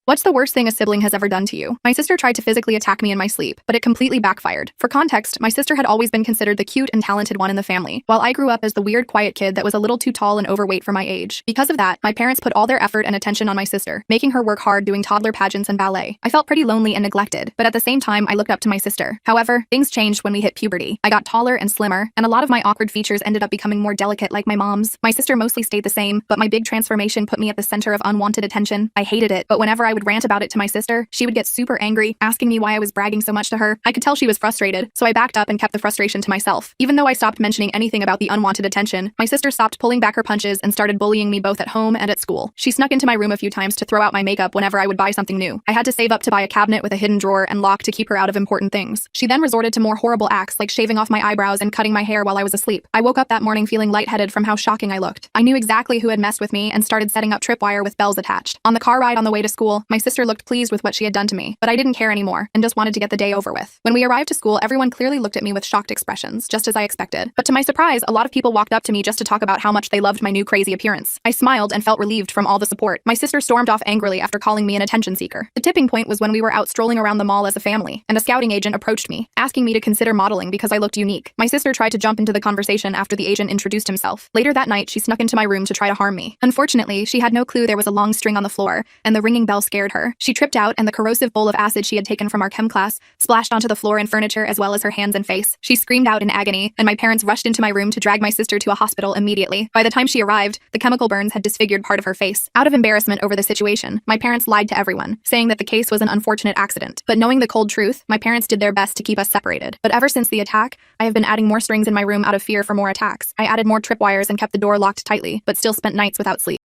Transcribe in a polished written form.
What's the worst thing a sibling has ever done to you? My sister tried to physically attack me in my sleep, but it completely backfired. For context, my sister had always been considered the cute and talented one in the family, while I grew up as the weird, quiet kid that was a little too tall and overweight for my age. Because of that, my parents put all their effort and attention on my sister, making her work hard doing toddler pageants and ballet. I felt pretty lonely and neglected, but at the same time, I looked up to my sister. However, things changed when we hit puberty. I got taller and slimmer, and a lot of my awkward features ended up becoming more delicate like my mom's. My sister mostly stayed the same, but my big transformation put me at the center of unwanted attention. I hated it, but whenever I would rant about it to my sister, she would get super angry, asking me why I was bragging so much to her. I could tell she was frustrated, so I backed up and kept the frustration to myself. Even though I stopped mentioning anything about the unwanted attention, my sister stopped pulling back her punches and started bullying me both at home and at school. She snuck into my room a few times to throw out my makeup whenever I would buy something new. I had to save up to buy a cabinet with a hidden drawer and lock to keep her out of important things. She then resorted to more horrible acts like shaving off my eyebrows and cutting my hair while I was asleep. I woke up that morning feeling lightheaded from how shocking I looked. I knew exactly who had messed with me and started setting up tripwire with bells attached. On the car ride on the way to school, my sister looked pleased with what she had done to me, but I didn't care anymore and just wanted to get the day over with. When we arrived to school, everyone clearly looked at me with shocked expressions, just as I expected. But to my surprise, a lot of people walked up to me just to talk about how much they loved my new crazy appearance. I smiled and felt relieved from all the support. My sister stormed off angrily after calling me an attention seeker. The tipping point was when we were out strolling around the mall as a family, and a scouting agent approached me, asking me to consider modeling because I looked unique. My sister tried to jump into the conversation after the agent introduced himself. Later that night, she snuck into my room to try to harm me. Unfortunately, she had no clue there was a long string on the floor, and the ringing bell scared her. She tripped out, and the corrosive bowl of acid she had taken from our chem class splashed onto the floor and furniture as well as her hands and face. She screamed out in agony, and my parents rushed into my room to drag my sister to a hospital immediately. By the time she arrived, the chemical burns had disfigured part of her face. Out of embarrassment over the situation, my parents lied to everyone, saying that the case was an unfortunate accident. But knowing the cold truth, my parents did their best to keep us separated. But ever since the attack, I have been adding more strings in my room out of fear for more attacks. I added more tripwires and kept the door locked tightly, but still spent nights without sleep.